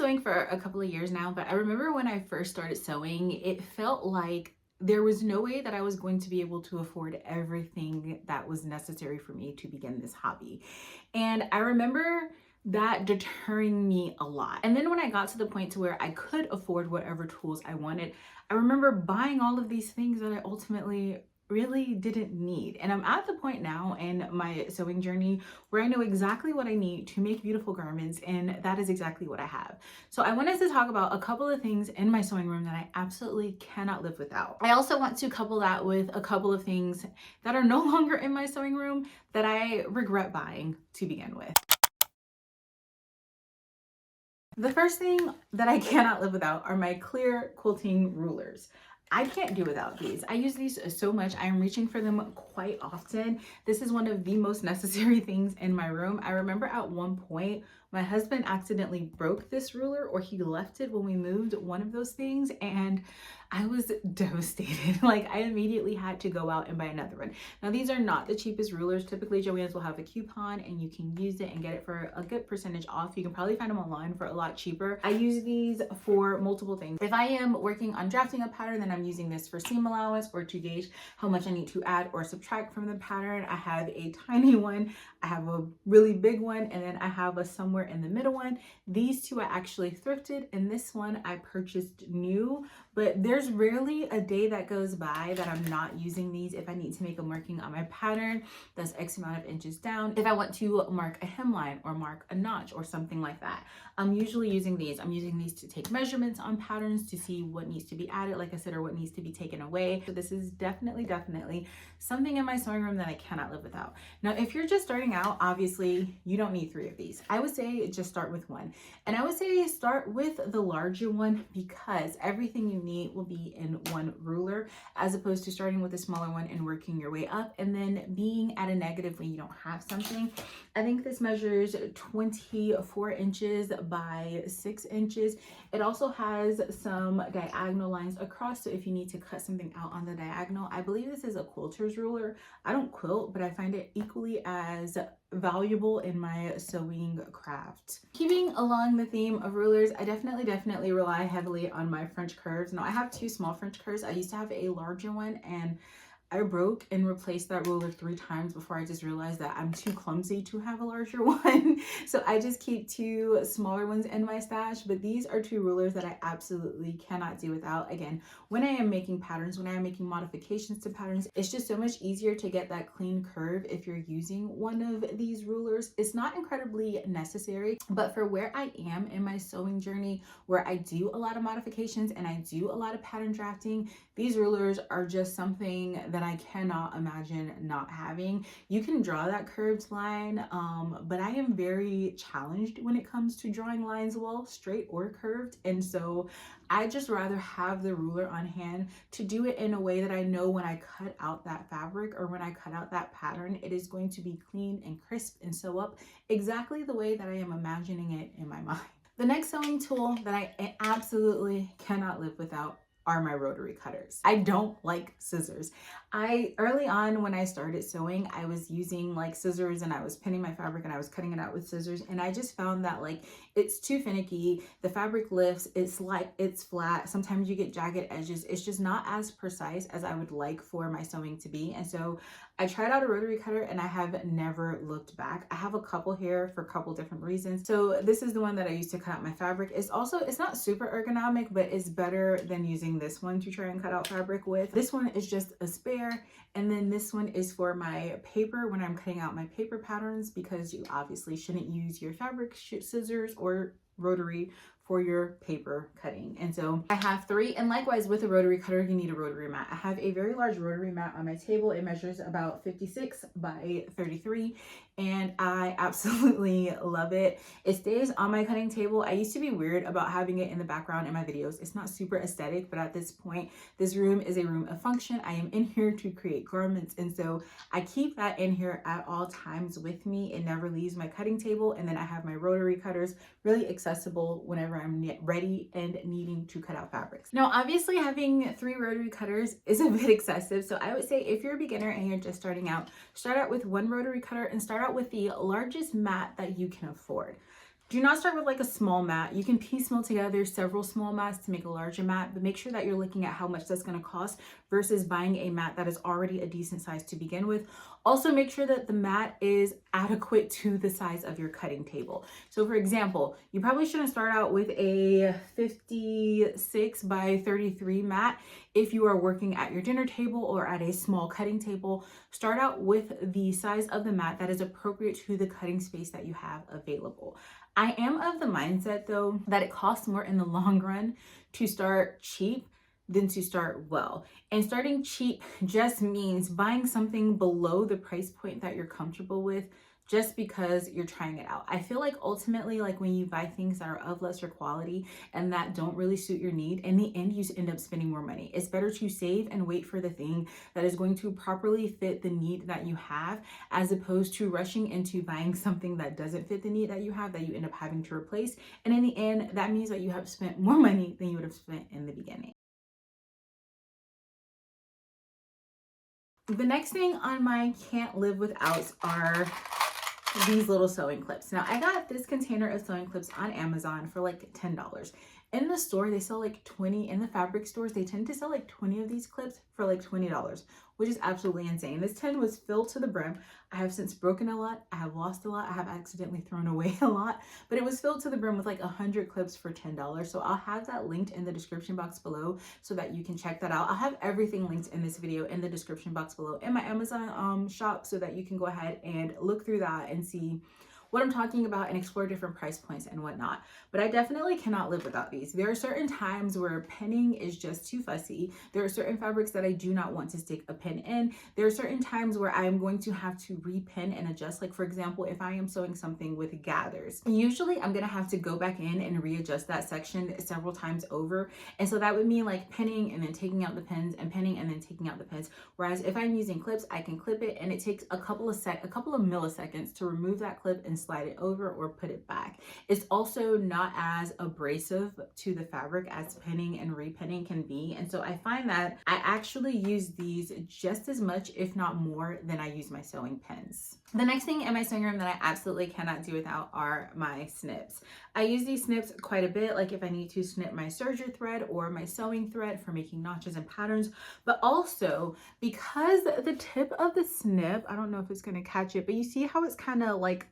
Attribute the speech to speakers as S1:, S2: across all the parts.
S1: sewing for a couple of years now, but I remember when I first started sewing, it felt like there was no way that I was going to be able to afford everything that was necessary for me to begin this hobby. And I remember that deterring me a lot. And then when I got to the point to where I could afford whatever tools I wanted, I remember buying all of these things that I ultimately really didn't need. And I'm at the point now in my sewing journey where I know exactly what I need to make beautiful garments, and that is exactly what I have. So I wanted to talk about a couple of things in my sewing room that I absolutely cannot live without. I also want to couple that with a couple of things that are no longer in my sewing room that I regret buying to begin with. The first thing that I cannot live without are my clear quilting rulers. I can't do without these. I use these so much. I am reaching for them quite often. This is one of the most necessary things in my room. I remember at one point, my husband accidentally broke this ruler, or he left it when we moved one of those things, and I was devastated. Like, I immediately had to go out and buy another one. Now, these are not the cheapest rulers. Typically, Joann's will have a coupon and you can use it and get it for a good percentage off. You can probably find them online for a lot cheaper. I use these for multiple things. If I am working on drafting a pattern, then I'm using this for seam allowance or to gauge how much I need to add or subtract from the pattern. I have a tiny one, I have a really big one, and then I have a somewhere in the middle one. These two I actually thrifted, and this one I purchased new, but there's rarely a day that goes by that I'm not using these. If I need to make a marking on my pattern that's X amount of inches down, if I want to mark a hemline or mark a notch or something like that, I'm usually using these. I'm using these to take measurements on patterns to see what needs to be added, like I said, or what needs to be taken away. So this is definitely something in my sewing room that I cannot live without. Now, if you're just starting out, obviously you don't need 3 of these. I would say just start with one. And I would say start with the larger one, because everything you need will be in one ruler, as opposed to starting with a smaller one and working your way up and then being at a negative when you don't have something. I think this measures 24 inches by 6 inches. It also has some diagonal lines across, so if you need to cut something out on the diagonal, I believe this is a quilter's ruler. I don't quilt, but I find it equally as valuable in my sewing craft. Keeping along the theme of rulers, I definitely rely heavily on my French curves. Now, I have 2 small French curves. I used to have a larger one, and I broke and replaced that ruler 3 times before I just realized that I'm too clumsy to have a larger one. So I just keep 2 smaller ones in my stash, but these are 2 rulers that I absolutely cannot do without. Again, when I am making patterns, when I am making modifications to patterns, it's just so much easier to get that clean curve if you're using one of these rulers. It's not incredibly necessary, but for where I am in my sewing journey, where I do a lot of modifications and I do a lot of pattern drafting, these rulers are just something that I cannot imagine not having. You can draw that curved line, but I am very challenged when it comes to drawing lines well, straight or curved. And so I just rather have the ruler on hand to do it in a way that I know when I cut out that fabric or when I cut out that pattern, it is going to be clean and crisp and sew up exactly the way that I am imagining it in my mind. The next sewing tool that I absolutely cannot live without are my rotary cutters. I don't like scissors. Early on when I started sewing, I was using like scissors and I was pinning my fabric and I was cutting it out with scissors, and I just found that like it's too finicky. The fabric lifts, it's flat. Sometimes you get jagged edges. It's just not as precise as I would like for my sewing to be. And so I tried out a rotary cutter and I have never looked back. I have a couple here for a couple different reasons. So this is the one that I use to cut out my fabric. It's not super ergonomic, but it's better than using this one to try and cut out fabric with. This one is just a spare, and then this one is for my paper when I'm cutting out my paper patterns, because you obviously shouldn't use your fabric scissors or rotary for your paper cutting. And so I have 3, and likewise with a rotary cutter, you need a rotary mat. I have a very large rotary mat on my table. It measures about 56 by 33, and I absolutely love it. It stays on my cutting table. I used to be weird about having it in the background in my videos. It's not super aesthetic, but at this point, this room is a room of function. I am in here to create garments, and so I keep that in here at all times with me. It never leaves my cutting table. And then I have my rotary cutters really accessible whenever I'm ready and needing to cut out fabrics. Now, obviously having 3 rotary cutters is a bit excessive. So I would say if you're a beginner and you're just starting out, start out with 1 rotary cutter and start out with the largest mat that you can afford. Do not start with like a small mat. You can piecemeal together several small mats to make a larger mat, but make sure that you're looking at how much that's going to cost versus buying a mat that is already a decent size to begin with. Also, make sure that the mat is adequate to the size of your cutting table. So for example, you probably shouldn't start out with a 56 by 33 mat if you are working at your dinner table or at a small cutting table. Start out with the size of the mat that is appropriate to the cutting space that you have available. I am of the mindset though that it costs more in the long run to start cheap than to start well. And starting cheap just means buying something below the price point that you're comfortable with just because you're trying it out. I feel like ultimately, like when you buy things that are of lesser quality and that don't really suit your need, in the end, you end up spending more money. It's better to save and wait for the thing that is going to properly fit the need that you have, as opposed to rushing into buying something that doesn't fit the need that you have, that you end up having to replace. And in the end, that means that you have spent more money than you would have spent in the beginning. The next thing on my can't live withouts are these little sewing clips. Now I got this container of sewing clips on Amazon for like $10. In the store, they sell like 20. In the fabric stores, they tend to sell like 20 of these clips for like $20, which is absolutely insane. This tin was filled to the brim. I have since broken a lot. I have lost a lot. I have accidentally thrown away a lot, but it was filled to the brim with like 100 clips for $10. So I'll have that linked in the description box below so that you can check that out. I'll have everything linked in this video in the description box below in my Amazon shop so that you can go ahead and look through that and see what I'm talking about and explore different price points and whatnot. But I definitely cannot live without these. There are certain times where pinning is just too fussy. There are certain fabrics that I do not want to stick a pin in. There are certain times where I am going to have to repin and adjust. Like for example, if I am sewing something with gathers, usually I'm gonna have to go back in and readjust that section several times over. And so that would mean like pinning and then taking out the pins and pinning and then taking out the pins. Whereas if I'm using clips, I can clip it and it takes a couple of milliseconds to remove that clip and slide it over or put it back. It's also not as abrasive to the fabric as pinning and repinning can be. And so I find that I actually use these just as much, if not more, than I use my sewing pins. The next thing in my sewing room that I absolutely cannot do without are my snips. I use these snips quite a bit, like if I need to snip my serger thread or my sewing thread for making notches and patterns, but also because the tip of the snip, I don't know if it's going to catch it, but you see how it's kind of like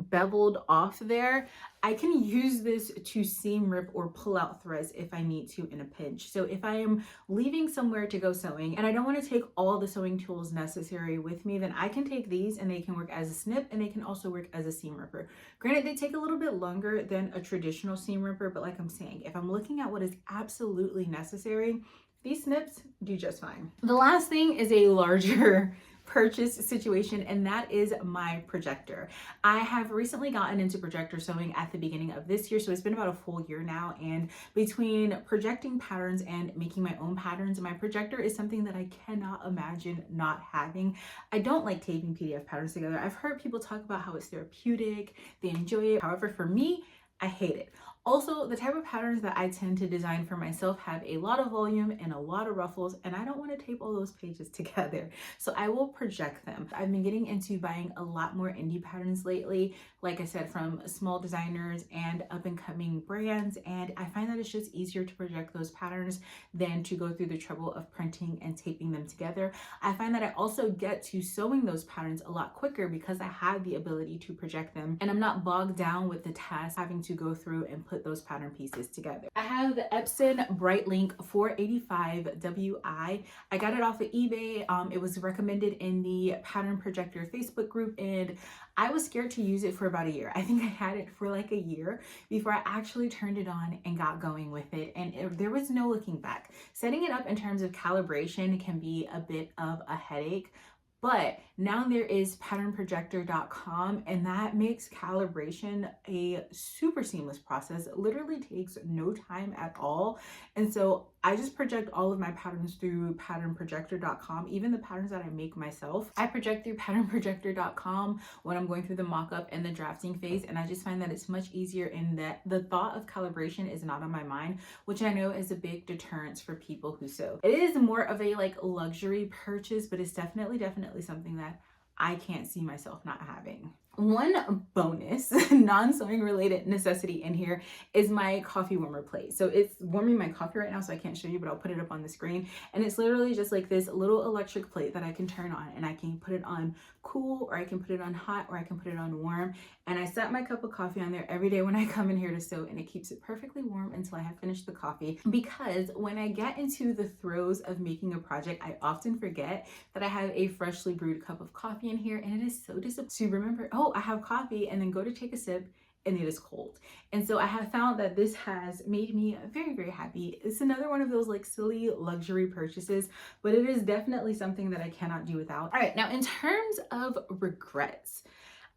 S1: beveled off there. I can use this to seam rip or pull out threads if I need to in a pinch. So if I am leaving somewhere to go sewing and I don't want to take all the sewing tools necessary with me, then I can take these and they can work as a snip and they can also work as a seam ripper. Granted, they take a little bit longer than a traditional seam ripper, but like I'm saying, if I'm looking at what is absolutely necessary, these snips do just fine. The last thing is a larger purchase situation, and that is my projector. I have recently gotten into projector sewing at the beginning of this year, so it's been about a full year now, and between projecting patterns and making my own patterns, my projector is something that I cannot imagine not having. I don't like taping PDF patterns together. I've heard people talk about how it's therapeutic, they enjoy it. However, for me, I hate it. Also, the type of patterns that I tend to design for myself have a lot of volume and a lot of ruffles, and I don't want to tape all those pages together. So I will project them. I've been getting into buying a lot more indie patterns lately, like I said, from small designers and up and coming brands. And I find that it's just easier to project those patterns than to go through the trouble of printing and taping them together. I find that I also get to sewing those patterns a lot quicker because I have the ability to project them and I'm not bogged down with the task having to go through and put those pattern pieces together. I have the Epson Brightlink 485 WI. I got it off of eBay. It was recommended in the Pattern Projector Facebook group, and I was scared to use it for about a year. I think I had it for like a year before I actually turned it on and got going with it, and there was no looking back. Setting it up in terms of calibration can be a bit of a headache, but now there is patternprojector.com, and that makes calibration a super seamless process. It literally takes no time at all. And so I just project all of my patterns through patternprojector.com, even the patterns that I make myself. I project through patternprojector.com when I'm going through the mock-up and the drafting phase, and I just find that it's much easier in that the thought of calibration is not on my mind, which I know is a big deterrence for people who sew. It is more of a like luxury purchase, but it's definitely something that I can't see myself not having. One bonus non-sewing related necessity in here is my coffee warmer plate. So it's warming my coffee right now, so I can't show you, but I'll put it up on the screen. And it's literally just like this little electric plate that I can turn on, and I can put it on cool, or I can put it on hot, or I can put it on warm. And I set my cup of coffee on there every day when I come in here to sew, and it keeps it perfectly warm until I have finished the coffee. Because when I get into the throes of making a project, I often forget that I have a freshly brewed cup of coffee in here, and it is so disappointing to remember, oh, I have coffee, and then go to take a sip and it is cold. And so I have found that this has made me very, very happy. It's another one of those like silly luxury purchases, but it is definitely something that I cannot do without. All right, now in terms of regrets,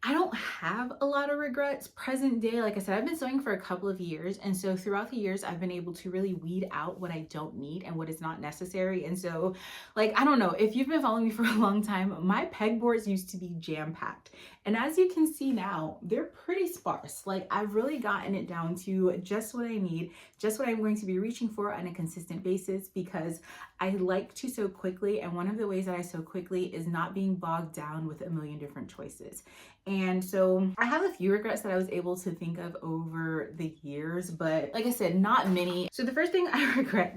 S1: I don't have a lot of regrets present day. Like I said, I've been sewing for a couple of years. And so throughout the years, I've been able to really weed out what I don't need and what is not necessary. And so like, I don't know, if you've been following me for a long time, my pegboards used to be jam-packed. And as you can see now, they're pretty sparse. Like I've really gotten it down to just what I need, just what I'm going to be reaching for on a consistent basis, because I like to sew quickly. And one of the ways that I sew quickly is not being bogged down with a million different choices. And so I have a few regrets that I was able to think of over the years, but like I said, not many. So the first thing I regret,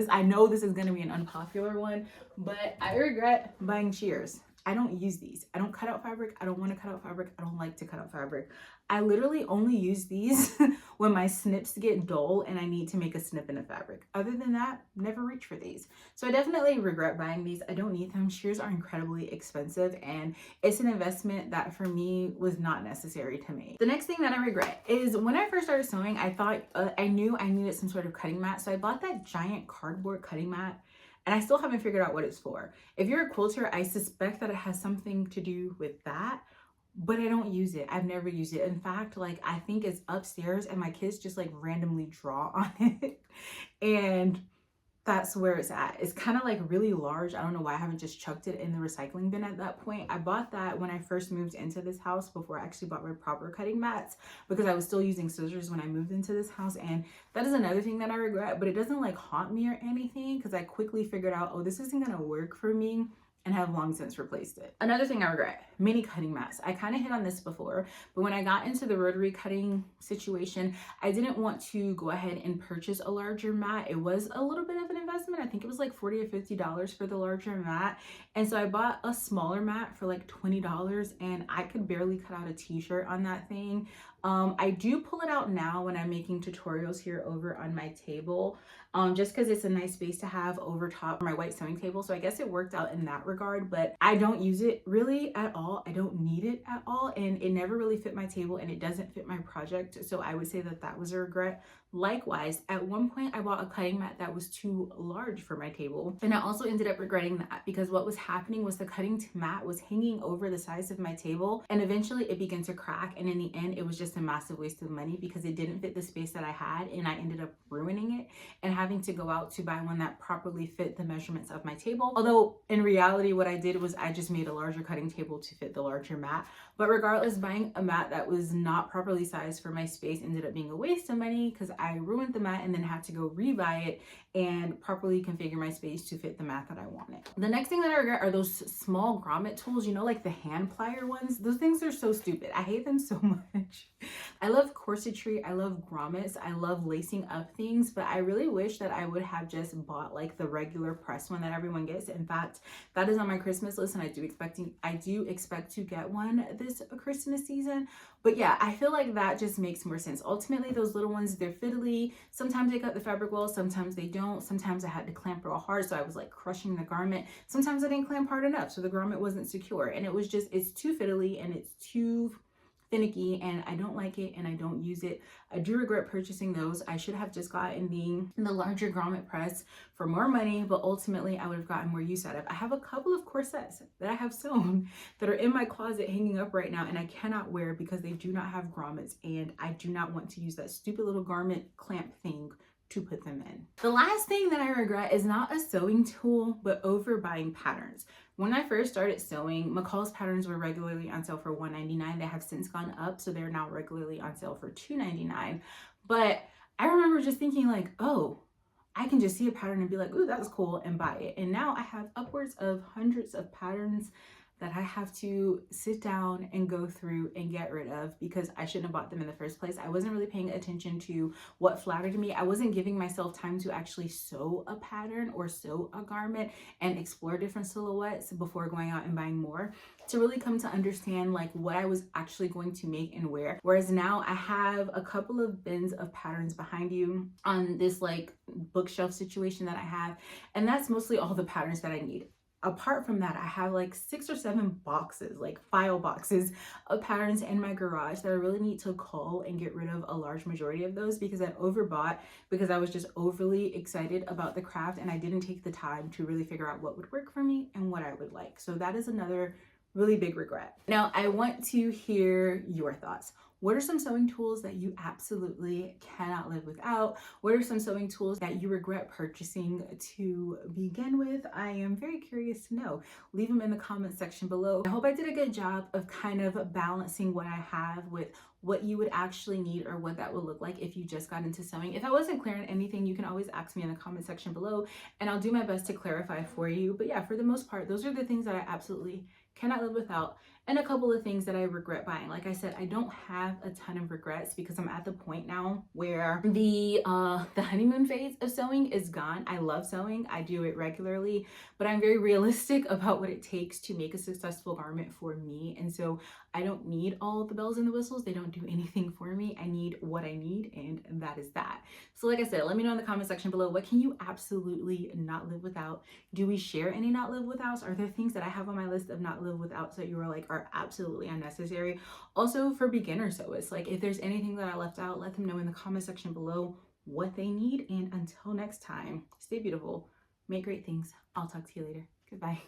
S1: I know this is going to be an unpopular one, but I regret buying shears. I don't use these. I don't cut out fabric. I don't want to cut out fabric. I don't like to cut out fabric. I literally only use these when my snips get dull and I need to make a snip in a fabric. Other than that, never reach for these. So I definitely regret buying these. I don't need them. Shears are incredibly expensive, and it's an investment that for me was not necessary to make. The next thing that I regret is when I first started sewing, I thought I knew I needed some sort of cutting mat. So I bought that giant cardboard cutting mat, and I still haven't figured out what it's for. If you're a quilter, I suspect that it has something to do with that, but I don't use it. I've never used it. In fact, like I think it's upstairs and my kids just like randomly draw on it. And that's where it's at. It's kind of like really large. I don't know why I haven't just chucked it in the recycling bin at that point. I bought that when I first moved into this house before I actually bought my proper cutting mats, because I was still using scissors when I moved into this house. And that is another thing that I regret, but it doesn't like haunt me or anything, because I quickly figured out, oh, this isn't gonna work for me, and have long since replaced it. Another thing I regret, mini cutting mats. I kind of hit on this before, but when I got into the rotary cutting situation, I didn't want to go ahead and purchase a larger mat. It was a little bit of an investment. I think it was like $40 or $50 for the larger mat. And so I bought a smaller mat for like $20, and I could barely cut out a t-shirt on that thing. I do pull it out now when I'm making tutorials here over on my table, just because it's a nice space to have over top my white sewing table. So I guess it worked out in that regard, but I don't use it really at all. I don't need it at all, and it never really fit my table, and it doesn't fit my project. So I would say that that was a regret. Likewise, at one point I bought a cutting mat that was too large for my table, and I also ended up regretting that, because what was happening was the cutting mat was hanging over the sides of my table, and eventually it began to crack, and in the end it was just a massive waste of money because it didn't fit the space that I had, and I ended up ruining it and having to go out to buy one that properly fit the measurements of my table. Although in reality what I did was I just made a larger cutting table to fit the larger mat. But regardless, buying a mat that was not properly sized for my space ended up being a waste of money, because I ruined the mat and then had to go rebuy it and properly configure my space to fit the mat that I wanted. The next thing that I regret are those small grommet tools, you know, like the hand plier ones. Those things are so stupid. I hate them so much. I love corsetry, I love grommets, I love lacing up things, but I really wish that I would have just bought like the regular press one that everyone gets. In fact, that is on my Christmas list, and I do expect to get one this Christmas season. But yeah, I feel like that just makes more sense. Ultimately, those little ones, they're fiddly. Sometimes they cut the fabric well, sometimes they don't. Sometimes I had to clamp real hard, so I was like crushing the garment. Sometimes I didn't clamp hard enough, so the garment wasn't secure. And it was just, it's too fiddly and it's too finicky, and I don't like it and I don't use it. I do regret purchasing those. I should have just gotten the larger grommet press for more money, but ultimately I would have gotten more use out of it. I have a couple of corsets that I have sewn that are in my closet hanging up right now, and I cannot wear because they do not have grommets, and I do not want to use that stupid little garment clamp thing to put them in. The last thing that I regret is not a sewing tool, but overbuying patterns. When I first started sewing, McCall's patterns were regularly on sale for $1.99. They have since gone up, so they're now regularly on sale for $2.99. But I remember just thinking like, oh, I can just see a pattern and be like, ooh, that's cool, and buy it. And now I have upwards of hundreds of patterns that I have to sit down and go through and get rid of because I shouldn't have bought them in the first place. I wasn't really paying attention to what flattered me. I wasn't giving myself time to actually sew a pattern or sew a garment and explore different silhouettes before going out and buying more, to really come to understand like what I was actually going to make and wear. Whereas now I have a couple of bins of patterns behind you on this like bookshelf situation that I have, and that's mostly all the patterns that I need. Apart from that, I have like 6 or 7 boxes, like file boxes of patterns in my garage that I really need to cull and get rid of a large majority of those because I overbought because I was just overly excited about the craft and I didn't take the time to really figure out what would work for me and what I would like. So that is another really big regret. Now, I want to hear your thoughts. What are some sewing tools that you absolutely cannot live without? What are some sewing tools that you regret purchasing to begin with? I am very curious to know. Leave them in the comment section below. I hope I did a good job of kind of balancing what I have with what you would actually need or what that would look like if you just got into sewing. If I wasn't clear on anything, you can always ask me in the comment section below and I'll do my best to clarify for you. But yeah, for the most part, those are the things that I absolutely cannot live without, and a couple of things that I regret buying. Like I said, I don't have a ton of regrets because I'm at the point now where the honeymoon phase of sewing is gone. I love sewing, I do it regularly, but I'm very realistic about what it takes to make a successful garment for me. And so I don't need all the bells and the whistles. They don't do anything for me. I need what I need, and that is that. So like I said, let me know in the comment section below, what can you absolutely not live without? Do we share any not live withouts? Are there things that I have on my list of not live withouts that you are like are absolutely unnecessary? Also for beginner sewists, like if there's anything that I left out, let them know in the comment section below what they need. And until next time, stay beautiful, make great things. I'll talk to you later. Goodbye.